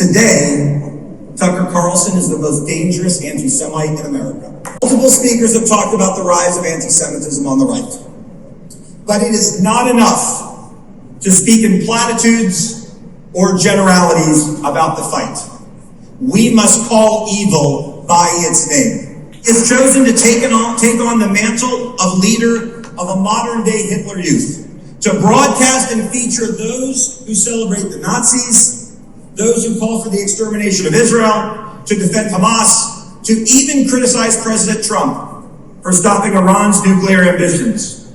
Today, Tucker Carlson is the most dangerous anti-Semite in America. Multiple speakers have talked about the rise of anti-Semitism on the right. But it is not enough to speak in platitudes or generalities about the fight. We must call evil by its name. He has chosen to take on the mantle of leader of a modern-day Hitler Youth, to broadcast and feature those who celebrate the Nazis, those who call for the extermination of Israel, to defend Hamas, to even criticize President Trump for stopping Iran's nuclear ambitions.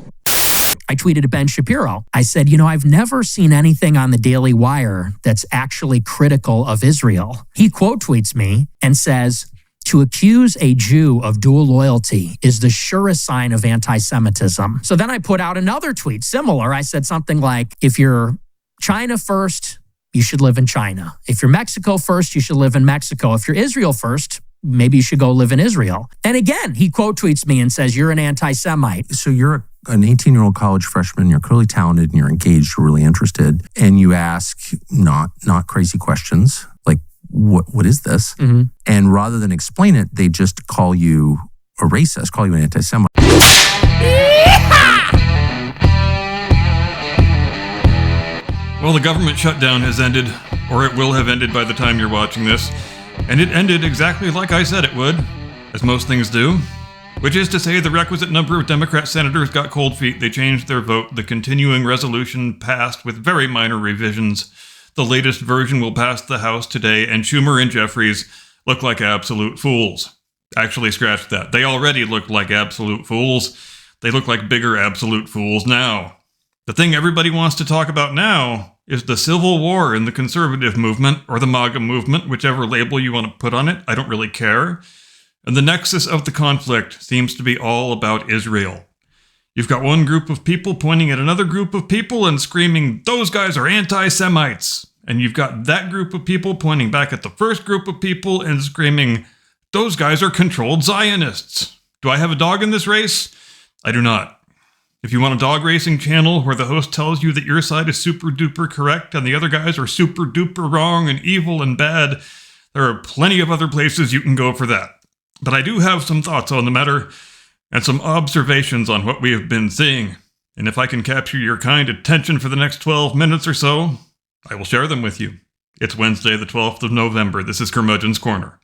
I tweeted at Ben Shapiro. I said, I've never seen anything on the Daily Wire that's actually critical of Israel. He quote tweets me and says, to accuse a Jew of dual loyalty is the surest sign of anti-Semitism. So then I put out another tweet similar. I said something like, if you're China first, you should live in China. If you're Mexico first, you should live in Mexico. If you're Israel first, maybe you should go live in Israel. And again, he quote tweets me and says, you're an anti-Semite. So you're an 18-year-old college freshman, you're clearly talented and you're engaged, you're really interested, and you ask not crazy questions like, what is this? Mm-hmm. And rather than explain it, they just call you a racist, call you an anti-Semite. Well, the government shutdown has ended, or it will have ended by the time you're watching this, and it ended exactly like I said it would, as most things do. Which is to say, the requisite number of Democrat senators got cold feet. They changed their vote. The continuing resolution passed with very minor revisions. The latest version will pass the House today, and Schumer and Jeffries look like absolute fools. Actually, scratch that. They already look like absolute fools. They look like bigger absolute fools now. The thing everybody wants to talk about now is the civil war in the conservative movement, or the MAGA movement, whichever label you want to put on it. I don't really care. And the nexus of the conflict seems to be all about Israel. You've got one group of people pointing at another group of people and screaming, those guys are anti-Semites. And you've got that group of people pointing back at the first group of people and screaming, those guys are controlled Zionists. Do I have a dog in this race? I do not. If you want a dog racing channel where the host tells you that your side is super duper correct and the other guys are super duper wrong and evil and bad, there are plenty of other places you can go for that. But I do have some thoughts on the matter and some observations on what we have been seeing. And if I can capture your kind attention for the next 12 minutes or so, I will share them with you. It's Wednesday, the 12th of November. This is Curmudgeon's Corner.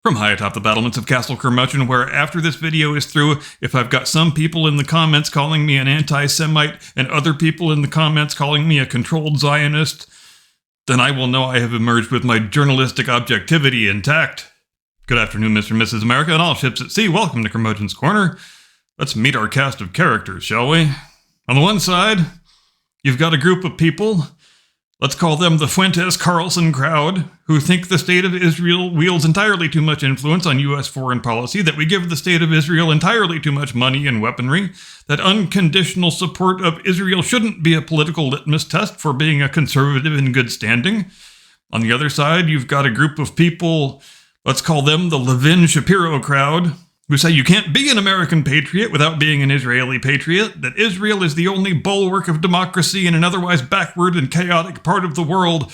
From high atop the battlements of Castle Curmudgeon, where after this video is through, if I've got some people in the comments calling me an anti-Semite and other people in the comments calling me a controlled Zionist, then I will know I have emerged with my journalistic objectivity intact. Good afternoon, Mr. and Mrs. America, and all ships at sea. Welcome to Curmudgeon's Corner. Let's meet our cast of characters, shall we? On the one side, you've got a group of people, let's call them the Fuentes-Carlson crowd, who think the state of Israel wields entirely too much influence on U.S. foreign policy, that we give the state of Israel entirely too much money and weaponry, that unconditional support of Israel shouldn't be a political litmus test for being a conservative in good standing. On the other side, you've got a group of people, let's call them the Levin-Shapiro crowd, who say you can't be an American patriot without being an Israeli patriot, that Israel is the only bulwark of democracy in an otherwise backward and chaotic part of the world,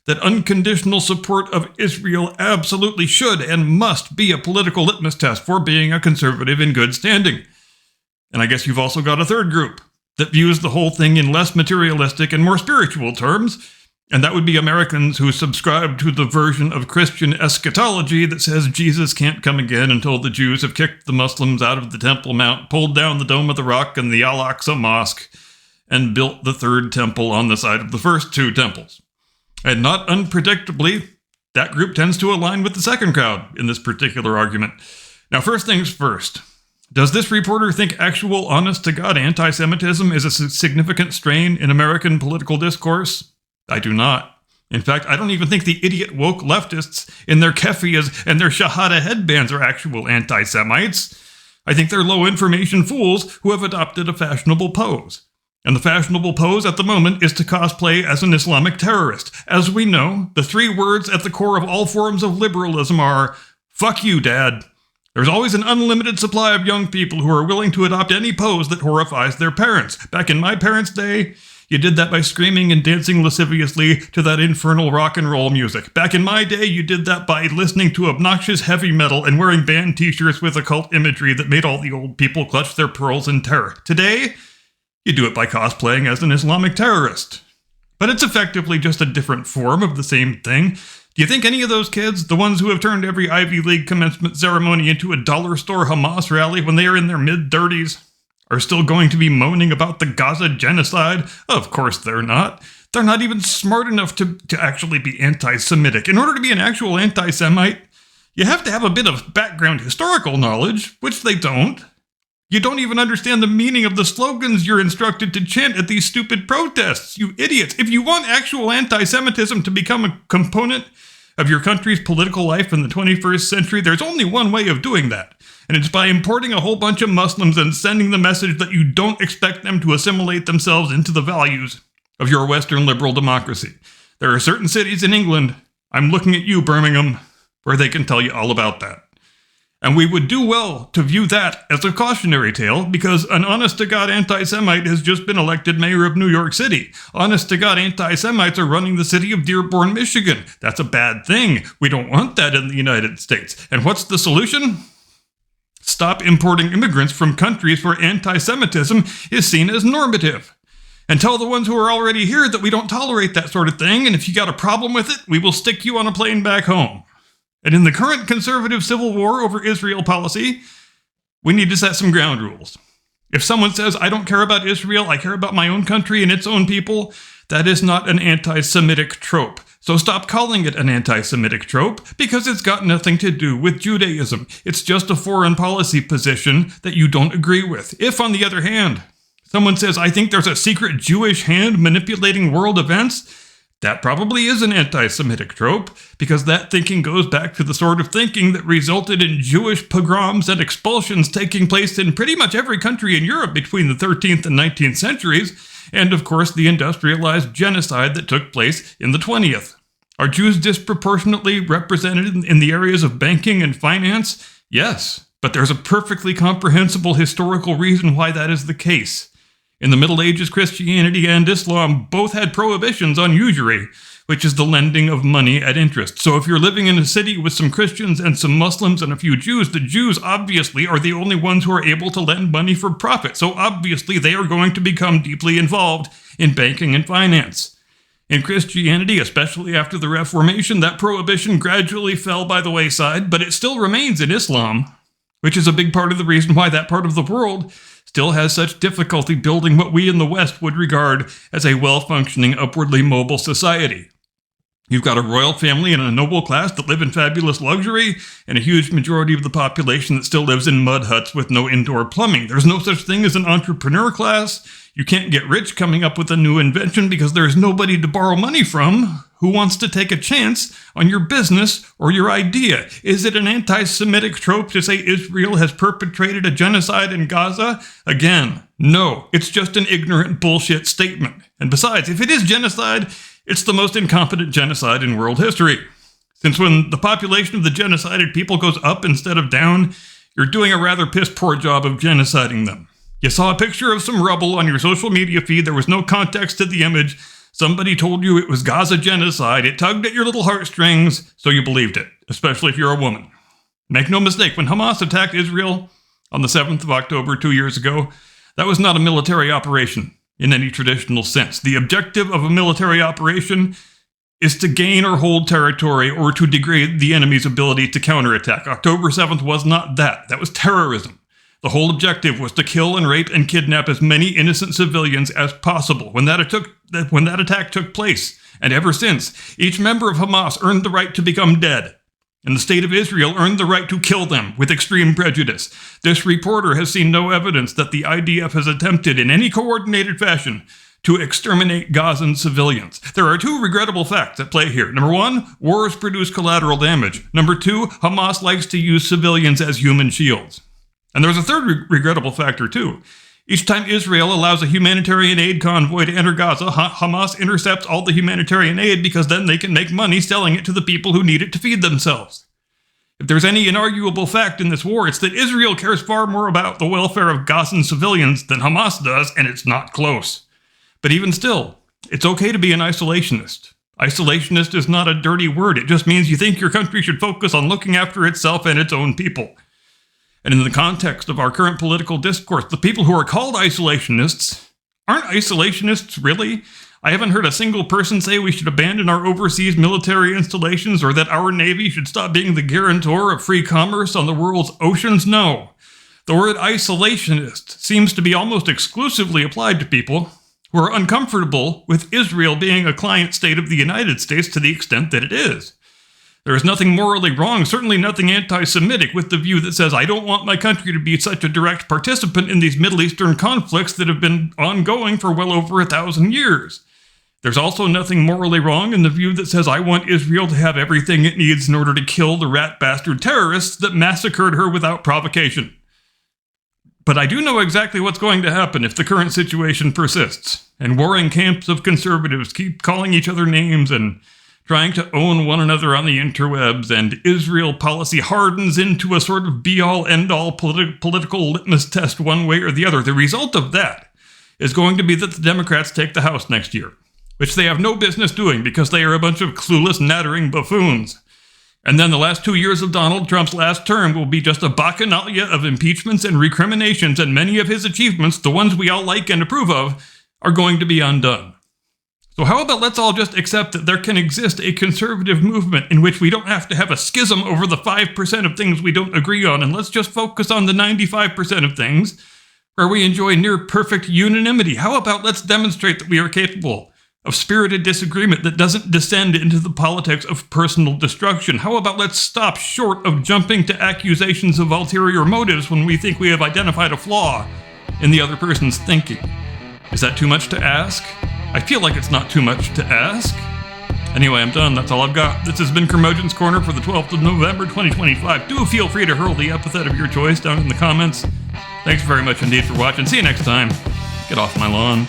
that unconditional support of Israel absolutely should and must be a political litmus test for being a conservative in good standing. And I guess you've also got a third group that views the whole thing in less materialistic and more spiritual terms, and that would be Americans who subscribe to the version of Christian eschatology that says Jesus can't come again until the Jews have kicked the Muslims out of the Temple Mount, pulled down the Dome of the Rock and the Al-Aqsa Mosque, and built the third temple on the side of the first two temples. And not unpredictably, that group tends to align with the second crowd in this particular argument. Now, first things first. Does this reporter think actual, honest-to-God anti-Semitism is a significant strain in American political discourse? I do not. In fact, I don't even think the idiot woke leftists in their keffiyehs and their shahada headbands are actual anti-Semites. I think they're low-information fools who have adopted a fashionable pose. And the fashionable pose at the moment is to cosplay as an Islamic terrorist. As we know, the three words at the core of all forms of liberalism are, fuck you, Dad, There's always an unlimited supply of young people who are willing to adopt any pose that horrifies their parents. Back in my parents' day, you did that by screaming and dancing lasciviously to that infernal rock and roll music. Back in my day, you did that by listening to obnoxious heavy metal and wearing band t-shirts with occult imagery that made all the old people clutch their pearls in terror. Today, you do it by cosplaying as an Islamic terrorist. But it's effectively just a different form of the same thing. Do you think any of those kids, the ones who have turned every Ivy League commencement ceremony into a dollar store Hamas rally when they are in their mid-30s, are still going to be moaning about the Gaza genocide? Of course they're not. They're not even smart enough to actually be anti-Semitic. In order to be an actual anti-Semite, you have to have a bit of background historical knowledge, which they don't. You don't even understand the meaning of the slogans you're instructed to chant at these stupid protests, you idiots. If you want actual anti-Semitism to become a component of your country's political life in the 21st century, there's only one way of doing that. And it's by importing a whole bunch of Muslims and sending the message that you don't expect them to assimilate themselves into the values of your Western liberal democracy. There are certain cities in England, I'm looking at you, Birmingham, where they can tell you all about that. And we would do well to view that as a cautionary tale, because an honest-to-God anti-Semite has just been elected mayor of New York City. Honest-to-God anti-Semites are running the city of Dearborn, Michigan. That's a bad thing. We don't want that in the United States. And what's the solution? Stop importing immigrants from countries where anti-Semitism is seen as normative. And tell the ones who are already here that we don't tolerate that sort of thing, and if you got a problem with it, we will stick you on a plane back home. And in the current conservative civil war over Israel policy, we need to set some ground rules. If someone says, I don't care about Israel, I care about my own country and its own people, that is not an anti-Semitic trope. So stop calling it an anti-Semitic trope, because it's got nothing to do with Judaism. It's just a foreign policy position that you don't agree with. If, on the other hand, someone says, I think there's a secret Jewish hand manipulating world events, that probably is an anti-Semitic trope, because that thinking goes back to the sort of thinking that resulted in Jewish pogroms and expulsions taking place in pretty much every country in Europe between the 13th and 19th centuries, and of course the industrialized genocide that took place in the 20th. Are Jews disproportionately represented in the areas of banking and finance? Yes, but there's a perfectly comprehensible historical reason why that is the case. In the Middle Ages, Christianity and Islam both had prohibitions on usury, which is the lending of money at interest. So if you're living in a city with some Christians and some Muslims and a few Jews, the Jews obviously are the only ones who are able to lend money for profit. So obviously they are going to become deeply involved in banking and finance. In Christianity, especially after the Reformation, that prohibition gradually fell by the wayside, but it still remains in Islam, which is a big part of the reason why that part of the world still has such difficulty building what we in the West would regard as a well-functioning, upwardly mobile society. You've got a royal family and a noble class that live in fabulous luxury, and a huge majority of the population that still lives in mud huts with no indoor plumbing. There's no such thing as an entrepreneur class. You can't get rich coming up with a new invention because there's nobody to borrow money from who wants to take a chance on your business or your idea. Is it an anti-Semitic trope to say Israel has perpetrated a genocide in Gaza? Again, no. It's just an ignorant bullshit statement. And besides, if it is genocide, it's the most incompetent genocide in world history. Since when the population of the genocided people goes up instead of down, you're doing a rather piss-poor job of genociding them. You saw a picture of some rubble on your social media feed. There was no context to the image. Somebody told you it was Gaza genocide. It tugged at your little heartstrings, so you believed it, especially if you're a woman. Make no mistake, when Hamas attacked Israel on the 7th of October 2 years ago, that was not a military operation in any traditional sense. The objective of a military operation is to gain or hold territory or to degrade the enemy's ability to counterattack. October 7th was not that. That was terrorism. The whole objective was to kill and rape and kidnap as many innocent civilians as possible. When that attack took place, and ever since, each member of Hamas earned the right to become dead, and the state of Israel earned the right to kill them with extreme prejudice. This reporter has seen no evidence that the IDF has attempted in any coordinated fashion to exterminate Gazan civilians. There are two regrettable facts at play here. Number one, wars produce collateral damage. Number two, Hamas likes to use civilians as human shields. And there's a third regrettable factor too. Each time Israel allows a humanitarian aid convoy to enter Gaza, Hamas intercepts all the humanitarian aid because then they can make money selling it to the people who need it to feed themselves. If there's any inarguable fact in this war, it's that Israel cares far more about the welfare of Gazan civilians than Hamas does, and it's not close. But even still, it's okay to be an isolationist. Isolationist is not a dirty word. It just means you think your country should focus on looking after itself and its own people. And in the context of our current political discourse, the people who are called isolationists aren't isolationists, really. I haven't heard a single person say we should abandon our overseas military installations or that our Navy should stop being the guarantor of free commerce on the world's oceans. No. The word isolationist seems to be almost exclusively applied to people who are uncomfortable with Israel being a client state of the United States to the extent that it is. There is nothing morally wrong, certainly nothing anti-Semitic, with the view that says, I don't want my country to be such a direct participant in these Middle Eastern conflicts that have been ongoing for well over 1,000 years. There's also nothing morally wrong in the view that says, I want Israel to have everything it needs in order to kill the rat bastard terrorists that massacred her without provocation. But I do know exactly what's going to happen if the current situation persists, and warring camps of conservatives keep calling each other names and trying to own one another on the interwebs, and Israel policy hardens into a sort of be-all, end-all political litmus test one way or the other. The result of that is going to be that the Democrats take the House next year, which they have no business doing because they are a bunch of clueless, nattering buffoons. And then the last 2 years of Donald Trump's last term will be just a bacchanalia of impeachments and recriminations, and many of his achievements, the ones we all like and approve of, are going to be undone. So how about let's all just accept that there can exist a conservative movement in which we don't have to have a schism over the 5% of things we don't agree on, and let's just focus on the 95% of things where we enjoy near perfect unanimity. How about let's demonstrate that we are capable of spirited disagreement that doesn't descend into the politics of personal destruction? How about let's stop short of jumping to accusations of ulterior motives when we think we have identified a flaw in the other person's thinking? Is that too much to ask? I feel like it's not too much to ask. Anyway, I'm done. That's all I've got. This has been Curmudgeon's Corner for the 12th of November, 2025. Do feel free to hurl the epithet of your choice down in the comments. Thanks very much indeed for watching. See you next time. Get off my lawn.